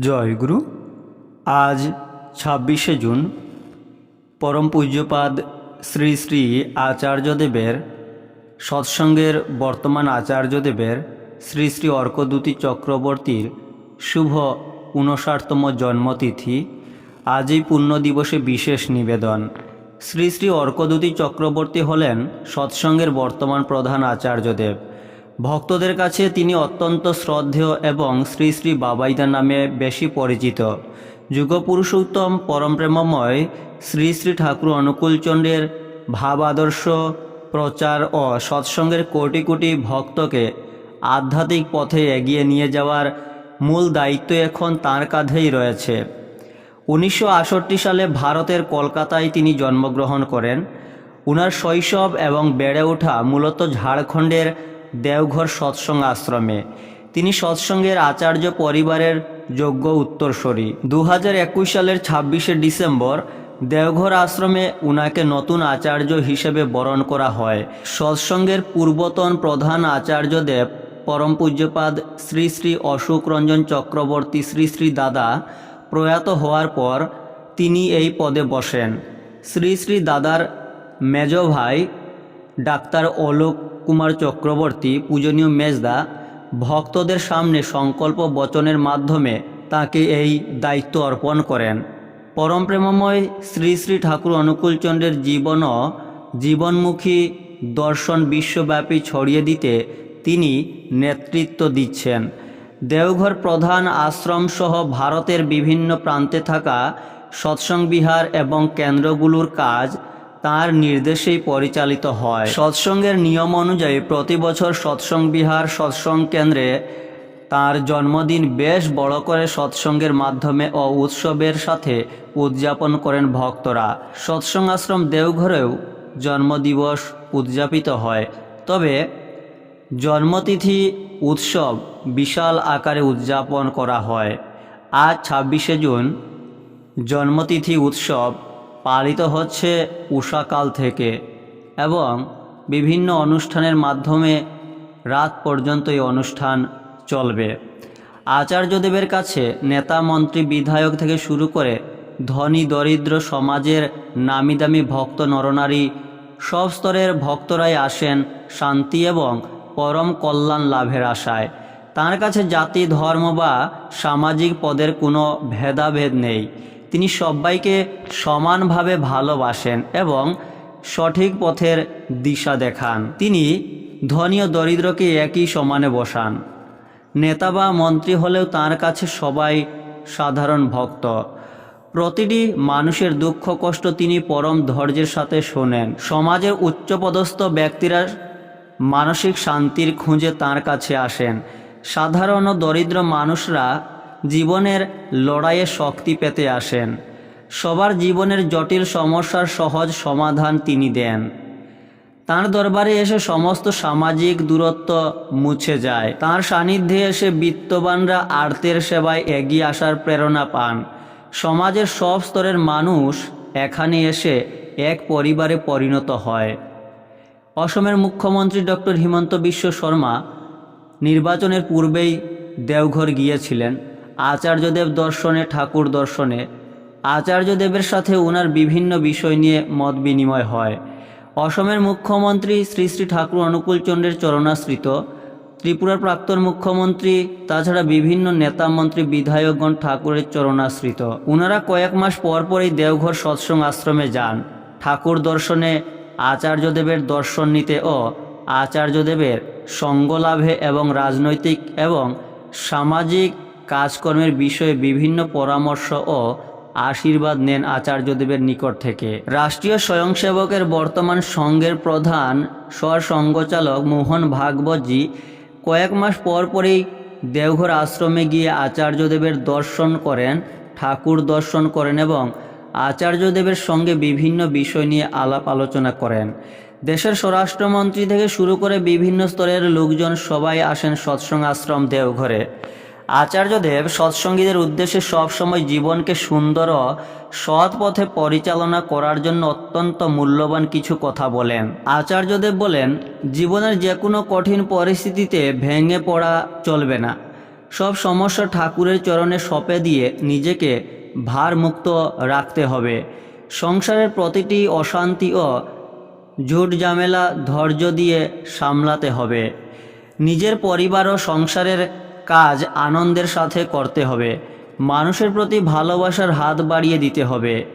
জয়গুরু। আজ ২৬শে জুন পরম পূজ্যপাদ শ্রী শ্রী আচার্যদেবের সৎসঙ্গের বর্তমান আচার্যদেবের শ্রী শ্রী অর্কদ্যুতি চক্রবর্তীর শুভ ৫৯তম জন্মতিথি। আজ এই পুণ্য দিবসে বিশেষ নিবেদন। শ্রী শ্রী অর্কদ্যুতি চক্রবর্তী হলেন সৎসঙ্গের বর্তমান প্রধান আচার্যদেব। ভক্তদের কাছে তিনি অত্যন্ত শ্রদ্ধেয় এবং শ্রী শ্রী বাবাইদা নামে বেশি পরিচিত। যুগপুরুষোত্তম পরমপ্রেমময় শ্রী শ্রী ঠাকুর অনুকূলচন্দ্রের ভাব আদর্শ প্রচার ও সৎসঙ্গের কোটি কোটি ভক্তকে আধ্যাত্মিক পথে এগিয়ে নিয়ে যাওয়ার মূল দায়িত্ব এখন তাঁর কাঁধেই রয়েছে। ১৯৬৮ সালে ভারতের কলকাতায় তিনি জন্মগ্রহণ করেন। উনার শৈশব এবং বেড়ে ওঠা মূলত ঝাড়খণ্ডের দেওঘর সৎসঙ্গ আশ্রমে। তিনি সৎসঙ্গের আচার্য পরিবারের যোগ্য উত্তরসূরি। ২০২১ সালের ২৬শে ডিসেম্বর দেওঘর আশ্রমে উনাকে নতুন আচার্য হিসেবে বরণ করা হয়। সৎসঙ্গের পূর্বতন প্রধান আচার্যদেব পরম পূজ্যপাদ শ্রী শ্রী অশোক রঞ্জন চক্রবর্তী শ্রী শ্রী দাদা প্রয়াত হওয়ার পর তিনি এই পদে বসেন। শ্রী শ্রী দাদার মেজ ভাই ডাক্তার অলোক কুমার চক্রবর্তী পূজনীয় মেজদা ভক্তদের সামনে সংকল্প বচনের মাধ্যমে তাকে এই দায়িত্ব অর্পণ করেন। পরম প্রেমময় শ্রী শ্রী ঠাকুর অনুকূলচন্দ্রের জীবন ও জীবনমুখী দর্শন বিশ্বব্যাপী ছড়িয়ে দিতে তিনি নেতৃত্ব দিচ্ছেন। দেওঘর প্রধান আশ্রম সহ ভারতের বিভিন্ন প্রান্তে থাকা সৎসঙ্গ বিহার এবং কেন্দ্রগুলোর কাজ তাঁর নির্দেশেই পরিচালিত হয়। সৎসঙ্গের নিয়ম অনুযায়ী প্রতি বছর সৎসঙ্গ বিহার সৎসঙ্গ কেন্দ্রে তাঁর জন্মদিন বেশ বড় করে সৎসঙ্গের মাধ্যমে ও উৎসবের সাথে উদযাপন করেন ভক্তরা। সৎসঙ্গ আশ্রম দেওঘরেও জন্মদিবস উদযাপিত হয়, তবে জন্মতিথি উৎসব বিশাল আকারে উদযাপন করা হয়। আজ ২৬শে জুন জন্মতিথি উৎসব পালিত হচ্ছে উষাকাল থেকে এবং বিভিন্ন অনুষ্ঠানের মাধ্যমে রাত পর্যন্ত এই অনুষ্ঠান চলবে। আচার্যদেবের কাছে নেতা মন্ত্রী বিধায়ক থেকে শুরু করে ধনী দরিদ্র সমাজের নামিদামি ভক্ত নরনারী সব স্তরের ভক্তরাই আসেন শান্তি এবং পরম কল্যাণ লাভের আশায়। তাঁর কাছে জাতি ধর্ম বা সামাজিক পদের কোনো ভেদাভেদ নেই। তিনি সবাইকে সমানভাবে ভালোবাসেন এবং সঠিক পথের দিশা দেখান। তিনি ধনী ও দরিদ্রকে একই সমানে বসান। নেতা বা মন্ত্রী হলেও তাঁর কাছে সবাই সাধারণ ভক্ত। প্রতিটি মানুষের দুঃখ কষ্ট তিনি পরম ধৈর্যের সাথে শোনেন। সমাজের উচ্চপদস্থ ব্যক্তিরা মানসিক শান্তির খুঁজে তাঁর কাছে আসেন। সাধারণ ও দরিদ্র মানুষরা জীবনের লড়াইয়ে শক্তি পেতে আসেন। সবার জীবনের জটিল সমস্যার সহজ সমাধান তিনি দেন। তাঁর দরবারে এসে সমস্ত সামাজিক দূরত্ব মুছে যায়। তাঁর সান্নিধ্যে এসে বিত্তবানরা আর্তের সেবায় এগিয়ে আসার প্রেরণা পান। সমাজের সব স্তরের মানুষ এখানে এসে এক পরিবারে পরিণত হয়। অসমের মুখ্যমন্ত্রী ডক্টর হিমন্ত বিশ্ব শর্মা নির্বাচনের পূর্বেই দেওঘর গিয়েছিলেন আচার্যদেব দর্শনে, ঠাকুর দর্শনে। আচার্যদেবের সাথে ওনার বিভিন্ন বিষয় নিয়ে মত বিনিময় হয়। অসমের মুখ্যমন্ত্রী শ্রী শ্রী ঠাকুর অনুকূলচন্দ্রের চরণাশ্রিত, ত্রিপুরার প্রাক্তন মুখ্যমন্ত্রী, তাছাড়া বিভিন্ন নেতা মন্ত্রী বিধায়কগণ ঠাকুরের চরণাশ্রিত। ওনারা কয়েক মাস পর পরই দেওঘর সৎসঙ্গ আশ্রমে যান ঠাকুর দর্শনে, আচার্যদেবের দর্শন নিতে ও আচার্যদেবের সঙ্গ লাভে এবং রাজনৈতিক এবং সামাজিক কাজকর্মের বিষয়ে বিভিন্ন পরামর্শ ও আশীর্বাদ নেন আচার্যদেবের নিকট থেকে। রাষ্ট্রীয় স্বয়ংসেবকের বর্তমান সংঘের প্রধান সরসংঘচালক মোহন ভাগবতজি কয়েক মাস পর পরই দেওঘর আশ্রমে গিয়ে আচার্যদেবের দর্শন করেন, ঠাকুর দর্শন করেন এবং আচার্যদেবের সঙ্গে বিভিন্ন বিষয় নিয়ে আলাপ আলোচনা করেন। দেশের স্বরাষ্ট্রমন্ত্রী থেকে শুরু করে বিভিন্ন স্তরের লোকজন সবাই আসেন সৎসঙ্গ আশ্রম দেওঘরে। আচার্যদেব সৎসঙ্গীদের উদ্দেশ্যে সবসময় জীবনকে সুন্দর ও সৎ পথে পরিচালনা করার জন্য অত্যন্ত মূল্যবান কিছু কথা বলেন। আচার্যদেব বলেন, জীবনের যে কোনো কঠিন পরিস্থিতিতে ভেঙে পড়া চলবে না। সব সমস্যা ঠাকুরের চরণে সঁপে দিয়ে নিজেকে ভারমুক্ত রাখতে হবে। সংসারের প্রতিটি অশান্তি ও ঝুট ঝামেলা ধৈর্য দিয়ে সামলাতে হবে। নিজের পরিবার ও সংসারের কাজ আনন্দের সাথে করতে হবে। মানুষের প্রতি ভালোবাসার হাত বাড়িয়ে দিতে হবে।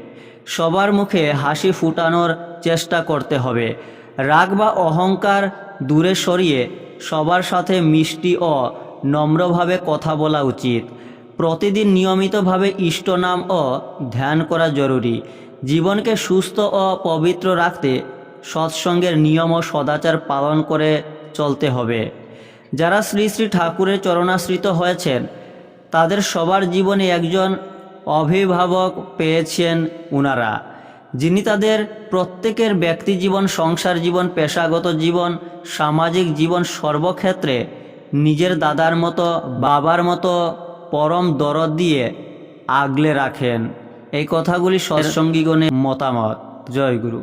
সবার মুখে হাসি ফুটানোর চেষ্টা করতে হবে। রাগ বা অহংকার দূরে সরিয়ে সবার সাথে মিষ্টি ও নম্রভাবে কথা বলা উচিত। প্রতিদিন নিয়মিতভাবে ইষ্টনাম ও ধ্যান করা জরুরি। জীবনকে সুস্থ ও পবিত্র রাখতে সৎসঙ্গের নিয়ম ও সদাচার পালন করে চলতে হবে। যারা শ্রী শ্রী ঠাকুরের চরণাশ্রিত হয়েছেন তাদের সবার জীবনে একজন অভিভাবক পেয়েছেন উনারা, যিনি তাদের প্রত্যেকের ব্যক্তি জীবন, সংসার জীবন, পেশাগত জীবন, সামাজিক জীবন সর্বক্ষেত্রে নিজের দাদার মতো, বাবার মতো পরম দরদ দিয়ে আগলে রাখেন। এই কথাগুলি সৎসঙ্গীগণের মতামত। জয় গুরু।